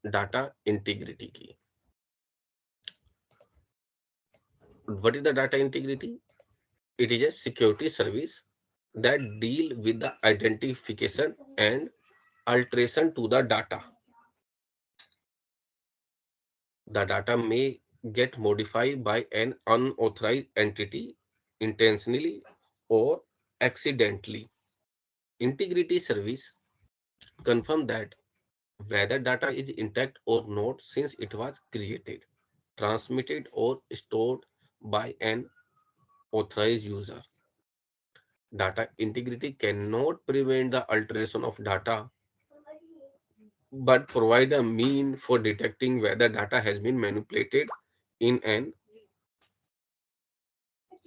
Data integrity की। What is the data integrity? It is a security service that deal with the identification and alteration to the data. The data may get modified by an unauthorized entity intentionally or accidentally. Integrity service confirm that whether data is intact or not since it was created, transmitted or stored by an authorized user. Data integrity cannot prevent the alteration of data but provide a mean for detecting whether data has been manipulated in an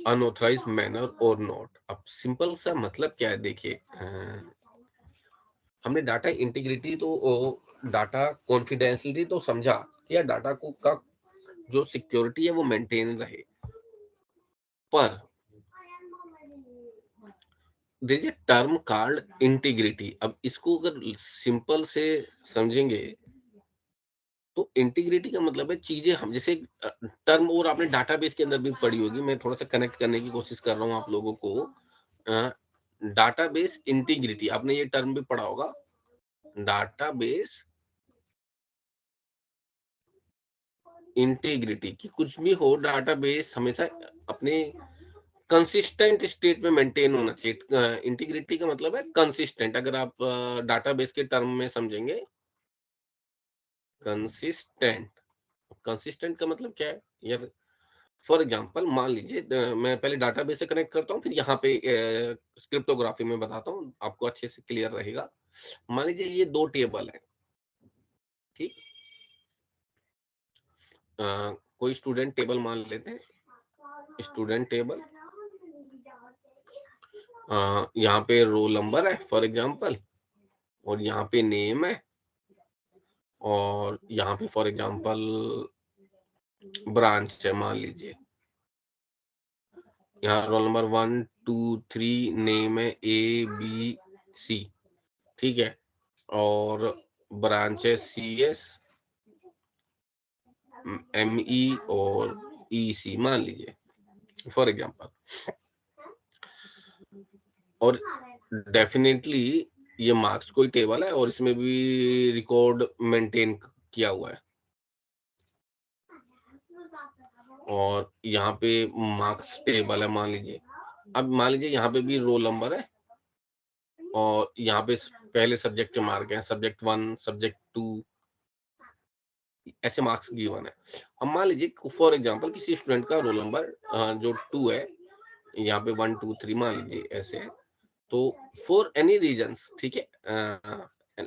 unauthorized manner or not. अब simple सा मतलब क्या है, देखिए हमने data integrity तो data confidentiality तो समझा कि यार डाटा को का जो सिक्योरिटी है वो मेंटेन रहे, पर there is a term called integrity. अब इसको अगर सिंपल से समझेंगे तो इंटीग्रिटी का मतलब है चीजें हम जैसे टर्म, और आपने डाटाबेस के अंदर भी पढ़ी होगी, मैं थोड़ा सा कनेक्ट करने की कोशिश कर रहा हूँ आप लोगों को। डाटाबेस इंटीग्रिटी आपने ये टर्म भी पढ़ा होगा, डाटाबेस इंटीग्रिटी की कुछ भी हो, डाटाबेस हमेशा अपने कंसिस्टेंट स्टेट में मेंटेन होना चाहिए। इंटीग्रिटी का मतलब है कंसिस्टेंट। अगर आप डाटाबेस के टर्म में समझेंगे, कंसिस्टेंट, कंसिस्टेंट का मतलब क्या है यार? फॉर एग्जांपल मान लीजिए मैं पहले डाटाबेस से कनेक्ट करता हूँ, फिर यहाँ पे क्रिप्टोग्राफी में बताता हूँ, आपको अच्छे से क्लियर रहेगा। मान लीजिए ये दो टेबल है, ठीक। कोई स्टूडेंट टेबल मान लेते हैं, स्टूडेंट टेबल, यहाँ पे रोल नंबर है फॉर एग्जांपल, और यहाँ पे नेम है, और यहाँ पे फॉर एग्जांपल ब्रांच है मान लीजिए। यहाँ रोल नंबर 1 2 3, नेम है ABC, ठीक है, और ब्रांच है CS ME और EC मान लीजिए फॉर एग्जांपल। और डेफिनेटली ये मार्क्स कोई टेबल है और इसमें भी रिकॉर्ड मेंटेन किया हुआ है, और यहाँ पे मार्क्स टेबल है मान लीजिए। अब मान लीजिए यहाँ पे भी रोल नंबर है, और यहाँ पे पहले सब्जेक्ट के मार्क हैं, सब्जेक्ट 1 सब्जेक्ट 2, ऐसे मार्क्स गिवन है। अब मान लीजिए फॉर एग्जांपल किसी स्टूडेंट का रोल नंबर जो 2 है, यहाँ पे 1 2 3 मान लीजिए ऐसे है, तो फॉर एनी रीजंस, ठीक है,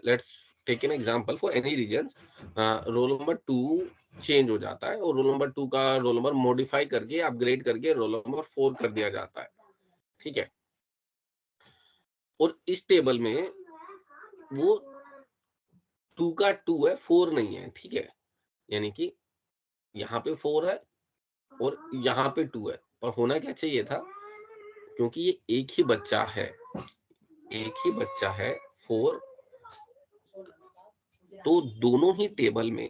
let's take an example, for any reasons roll number 2 change हो जाता है, और रोल नंबर 2 का रोल नंबर मॉडिफाई करके अपग्रेड करके रोल नंबर 4 कर दिया जाता है, ठीक है। और इस टेबल में वो 2 का 2 है, 4 नहीं है, ठीक है। यानी कि यहाँ पे 4 है और यहाँ पे 2 है, पर होना क्या चाहिए था, क्योंकि ये एक ही बच्चा है, एक ही बच्चा है 4, तो दोनों ही टेबल में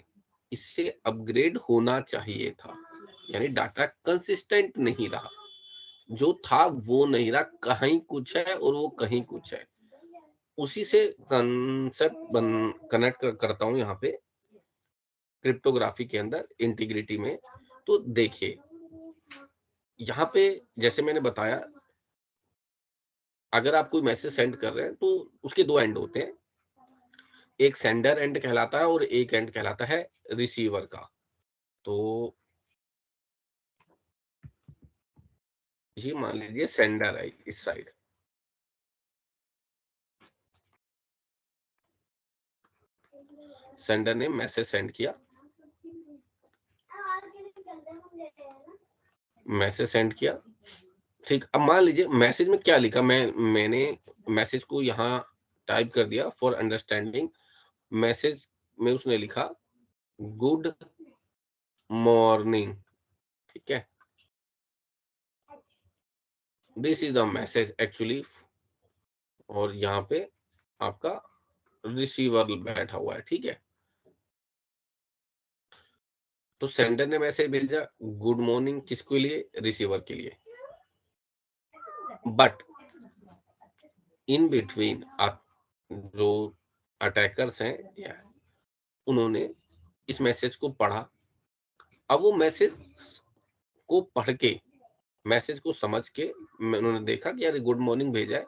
इससे अपग्रेड होना चाहिए था। यानी डाटा कंसिस्टेंट नहीं रहा, जो था वो नहीं रहा, कहीं कुछ है और वो कहीं कुछ है। उसी से कंसेप्ट कनेक्ट करता हूं यहाँ पे क्रिप्टोग्राफी के अंदर इंटीग्रिटी में। तो देखिए यहाँ पे जैसे मैंने बताया, अगर आप कोई मैसेज सेंड कर रहे हैं तो उसके दो एंड होते हैं, एक सेंडर एंड कहलाता है और एक एंड कहलाता है रिसीवर का। तो ये मान लीजिए सेंडर है इस साइड, सेंडर ने मैसेज सेंड किया, मैसेज सेंड किया, ठीक। अब मान लीजिए मैसेज में क्या लिखा, मैंने मैसेज को यहाँ टाइप कर दिया फॉर अंडरस्टैंडिंग। मैसेज में उसने लिखा गुड मॉर्निंग, ठीक है, this is the message actually, और यहाँ पे आपका रिसीवर बैठा हुआ है, ठीक है। तो सेंडर ने मैसेज भेजा गुड मॉर्निंग किसके लिए? रिसीवर के लिए। बट इन बिटवीन जो अटैकर्स हैं या उन्होंने इस मैसेज को पढ़ा। अब वो मैसेज को पढ़ के, मैसेज को समझ के उन्होंने देखा कि यार गुड मॉर्निंग भेजा है।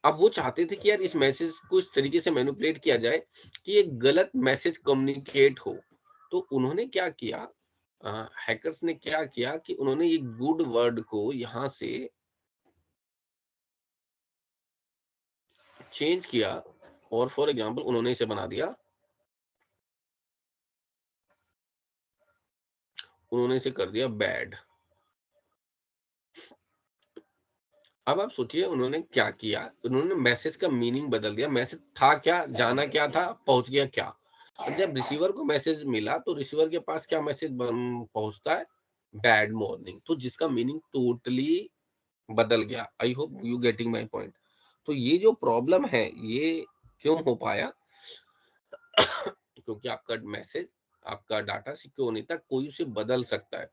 अब वो चाहते थे कि यार इस मैसेज को इस तरीके से मैनिपुलेट किया जाए कि एक गलत मैसेज कम्युनिकेट हो। तो उन्होंने क्या किया, हैकर्स ने क्या किया कि उन्होंने ये गुड वर्ड को यहाँ से चेंज किया और फॉर एग्जांपल उन्होंने इसे बना दिया, उन्होंने इसे कर दिया बैड। अब आप सोचिए उन्होंने क्या किया, उन्होंने मैसेज का मीनिंग बदल दिया। मैसेज था क्या, जाना क्या था, पहुंच गया क्या। अब जब रिसीवर को मैसेज मिला तो रिसीवर के पास क्या मैसेज पहुंचता है, बैड मॉर्निंग, तो जिसका मीनिंग टोटली बदल गया। I hope you getting my point. तो ये जो प्रॉब्लम है ये क्यों हो पाया, क्योंकि आपका मैसेज, आपका डाटा सिक्योर नहीं था, कोई उसे बदल सकता है।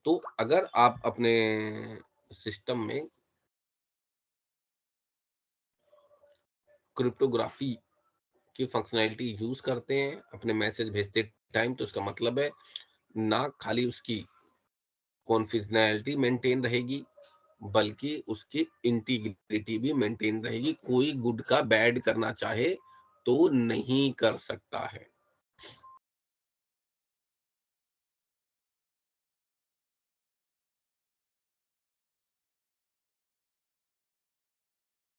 तो अगर आप अपने सिस्टम में क्रिप्टोग्राफी की फंक्शनैलिटी यूज करते हैं अपने मैसेज भेजते टाइम, तो इसका मतलब है ना खाली उसकी कॉन्फिडेंशियलिटी मेंटेन रहेगी बल्कि उसकी इंटीग्रिटी भी मेंटेन रहेगी। कोई गुड का बैड करना चाहे तो नहीं कर सकता है।